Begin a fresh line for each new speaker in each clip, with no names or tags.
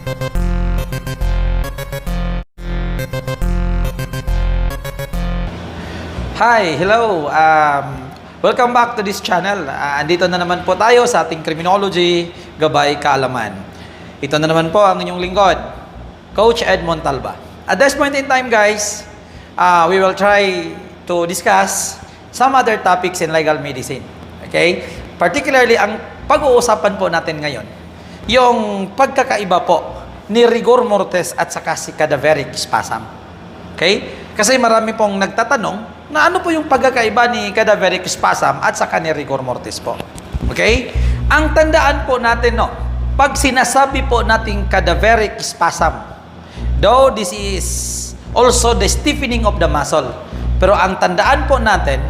Hi, hello. Welcome back to this channel. Andito na naman po tayo sa ating Criminology Gabay Kaalaman. Ito na naman po ang inyong lingkod, Coach Ed Montalba. At this point in time, guys, we will try to discuss some other topics in legal medicine. Okay? Particularly, ang pag-uusapan po natin ngayon, yung pagkakaiba po ni Rigor Mortis at saka si Cadaveric Spasm. Okay? Kasi marami pong nagtatanong na ano po yung pagkakaiba ni Cadaveric Spasm at saka ni Rigor Mortis po. Okay? Ang tandaan po natin, no, pag sinasabi po nating Cadaveric Spasm, though this is also the stiffening of the muscle, pero ang tandaan po natin,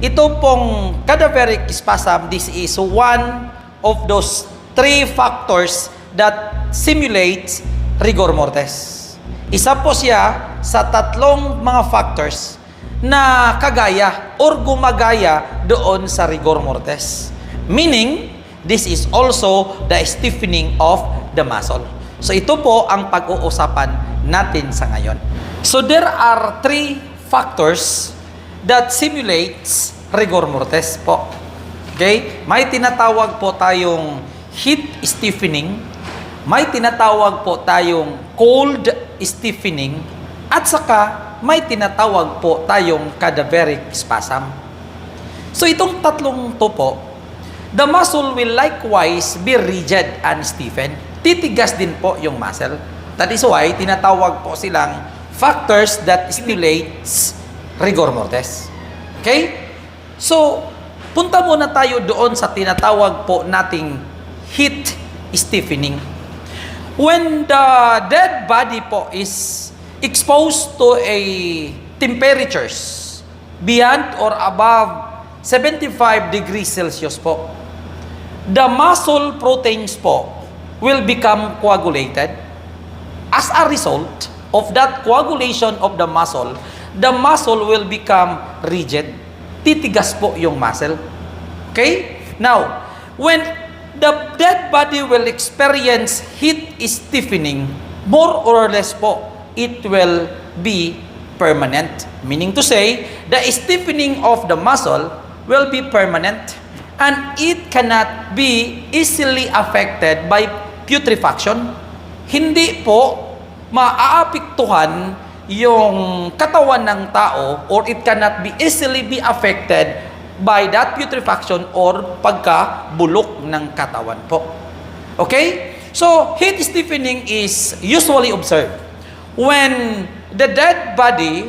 ito pong Cadaveric Spasm, this is one of those three factors that simulates Rigor Mortis. Isa po siya sa tatlong mga factors na kagaya or gumagaya doon sa Rigor Mortis. Meaning, this is also the stiffening of the muscle. So ito po ang pag-uusapan natin sa ngayon. So there are three factors that simulates Rigor Mortis po. Okay? May tinatawag po tayong heat stiffening, may tinatawag po tayong cold stiffening, at saka may tinatawag po tayong cadaveric spasm. So itong tatlong to po, the muscle will likewise be rigid and stiffened. Titigas din po yung muscle. That is why tinatawag po silang factors that stimulates rigor mortis. Okay? So, punta muna tayo doon sa tinatawag po nating heat stiffening. When the dead body po is exposed to a temperatures beyond or above 75 degrees Celsius po, the muscle proteins po will become coagulated. As a result of that coagulation of the muscle will become rigid. Titigas po yung muscle. Okay? Now, when the dead body will experience heat stiffening, more or less po, it will be permanent. Meaning to say, the stiffening of the muscle will be permanent and it cannot be easily affected by putrefaction. Hindi po maaapektuhan yung katawan ng tao, or it cannot be easily be affected by that putrefaction or pagkabulok ng katawan po. Okay? So, heat stiffening is usually observed when the dead body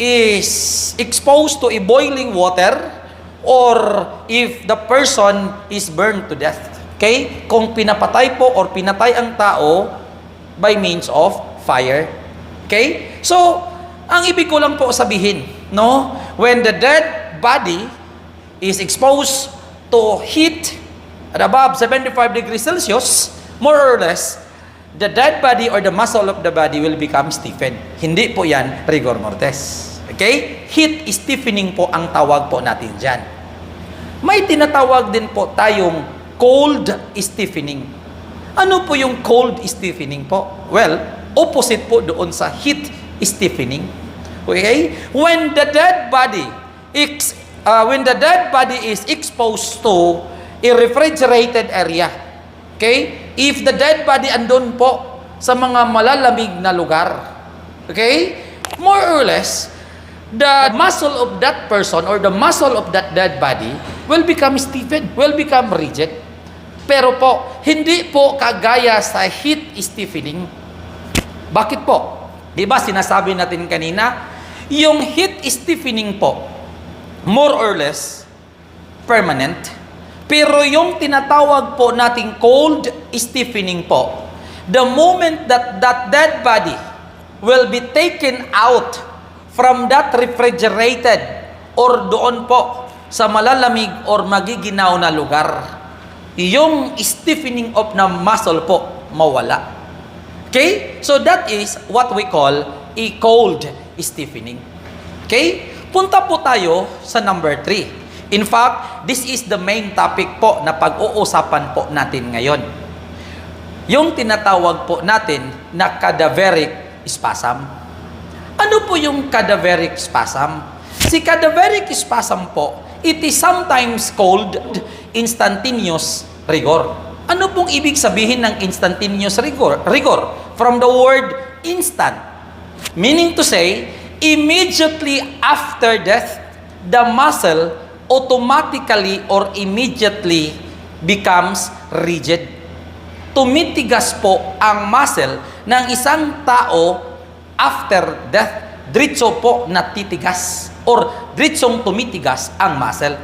is exposed to a boiling water or if the person is burned to death. Okay? Kung pinapatay po or pinatay ang tao by means of fire. Okay? So, ang ibig ko lang po sabihin, no? When the dead body is exposed to heat at above 75 degrees Celsius, more or less, the dead body or the muscle of the body will become stiffened. Hindi po yan rigor mortis. Okay? Heat stiffening po ang tawag po natin dyan. May tinatawag din po tayong cold stiffening. Ano po yung cold stiffening po? Well, opposite po doon sa heat stiffening. Okay? When the dead body is exposed to a refrigerated area, okay? If the dead body andun po sa mga malalamig na lugar, okay? More or less, the muscle of that person or the muscle of that dead body will become stiffened, will become rigid. Pero po, hindi po kagaya sa heat stiffening. Bakit po? Di ba sinasabi natin kanina, yung heat stiffening po, more or less, permanent. Pero yung tinatawag po nating cold stiffening po, the moment that that dead body will be taken out from that refrigerated or doon po sa malalamig or magiginaw na lugar, yung stiffening of na muscle po mawala. Okay? So that is what we call a cold stiffening. Okay? Punta po tayo sa number 3. In fact, this is the main topic po na pag-uusapan po natin ngayon. yung tinatawag po natin na cadaveric spasm. Ano po yung cadaveric spasm? Si cadaveric spasm po, it is sometimes called instantaneous rigor. Ano pong ibig sabihin ng instantaneous rigor? Rigor, from the word instant. Meaning to say, immediately after death, the muscle automatically or immediately becomes rigid. Tumitigas po ang muscle ng isang tao after death. Diretso po natitigas or diretsong tumitigas ang muscle.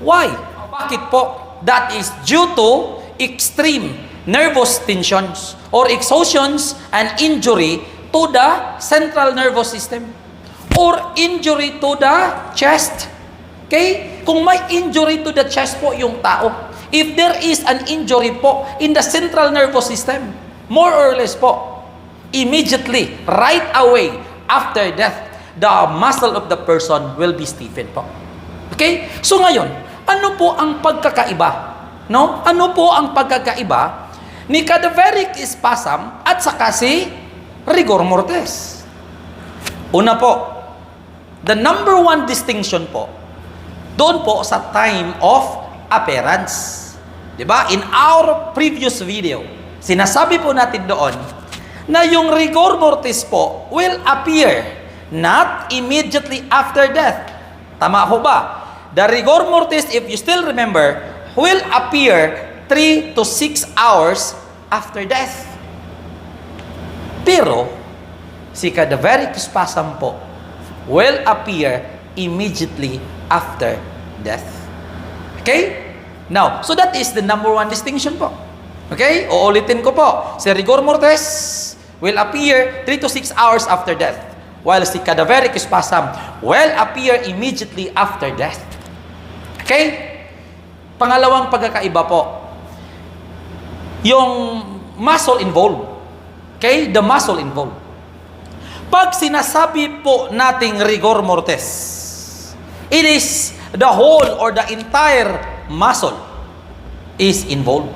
Why? Bakit po? That is due to extreme nervous tensions or exhaustions and injury to the central nervous system or injury to the chest. Okay? Kung may injury to the chest po yung tao, if there is an injury po in the central nervous system, more or less po, immediately, right away, after death, the muscle of the person will be stiffened po. Okay? So ngayon, ano po ang pagkakaiba? No? Ano po ang pagkakaiba ni cadaveric spasm at saka si rigor mortis? Una po, the number one distinction po, doon po sa time of appearance. Diba? In our previous video, sinasabi po natin doon na yung rigor mortis po will appear not immediately after death. Tama ho ba? The rigor mortis, if you still remember, will appear 3 to 6 hours after death. Pero, si cadaveric spasm po will appear immediately after death. Okay? Now, so that is the number one distinction po. Okay? Uulitin ko po. Si rigor mortis will appear 3 to 6 hours after death, while si cadaveric spasm will appear immediately after death. Okay? Pangalawang pagkakaiba po, yung muscle involved. Okay? The muscle involved. Pag sinasabi po nating rigor mortis, it is the whole or the entire muscle is involved.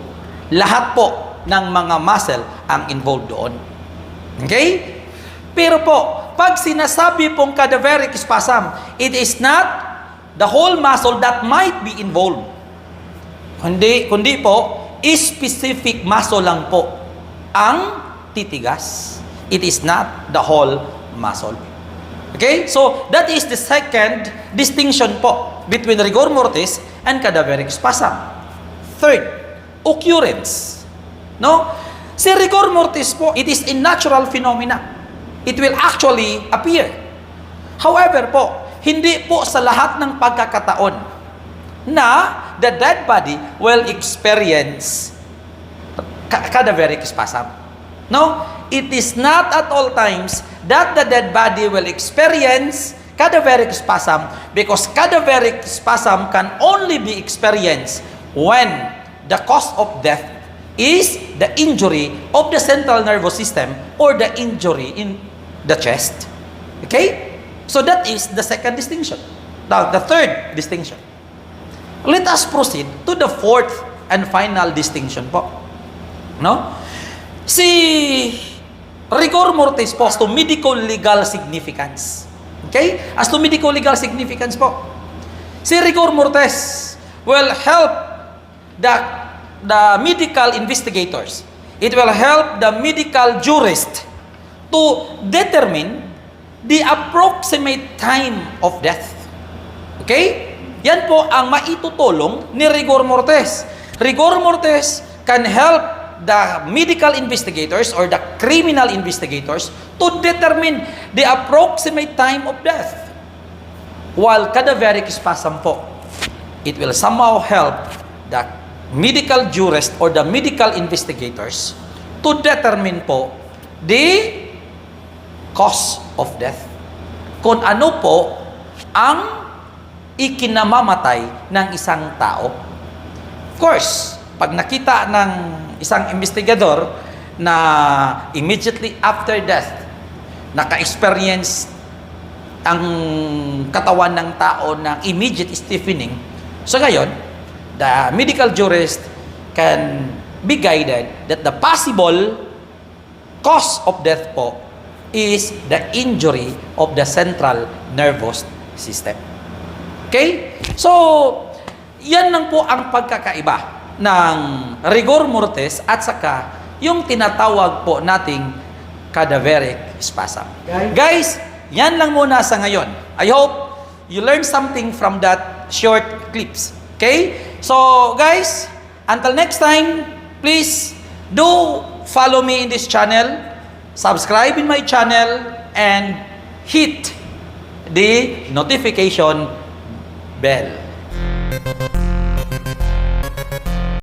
Lahat po ng mga muscle ang involved doon. Okay? Pero po, pag sinasabi pong cadaveric spasm, it is not the whole muscle that might be involved. Kundi po, specific muscle lang po ang titigas. It is not the whole muscle. Okay? So, that is the second distinction po between rigor mortis and cadaveric spasm. Third, occurrence. No? Si rigor mortis po, it is a natural phenomena. It will actually appear. However po, hindi po sa lahat ng pagkakataon na the dead body will experience cadaveric spasm. No? It is not at all times that the dead body will experience cadaveric spasm, because cadaveric spasm can only be experienced when the cause of death is the injury of the central nervous system or the injury in the chest. Okay? So that is the second distinction. Now, the third distinction. Let us proceed to the fourth and final distinction po. No? Si rigor mortis po as to medico-legal significance. Okay? As to medico-legal significance po. Si rigor mortis will help the medical investigators. It will help the medical jurist to determine the approximate time of death. Okay? Yan po ang maitutulong ni rigor mortis. Rigor mortis can help the medical investigators or the criminal investigators to determine the approximate time of death. While cadaveric spasm po, it will somehow help the medical jurist or the medical investigators to determine po the cause of death. Kung ano po ang ikinamamatay ng isang tao. Of course, pag nakita ng isang investigador na immediately after death, naka-experience ang katawan ng tao ng immediate stiffening, so ngayon, the medical jurist can be guided that the possible cause of death po is the injury of the central nervous system. Okay? So, yan lang po ang pagkakaiba ng rigor mortis at saka yung tinatawag po nating cadaveric spasm. Guys, yan lang muna sa ngayon. I hope you learned something from that short clips. Okay? So, guys, until next time, please do follow me in this channel, subscribe in my channel, and hit the notification bell.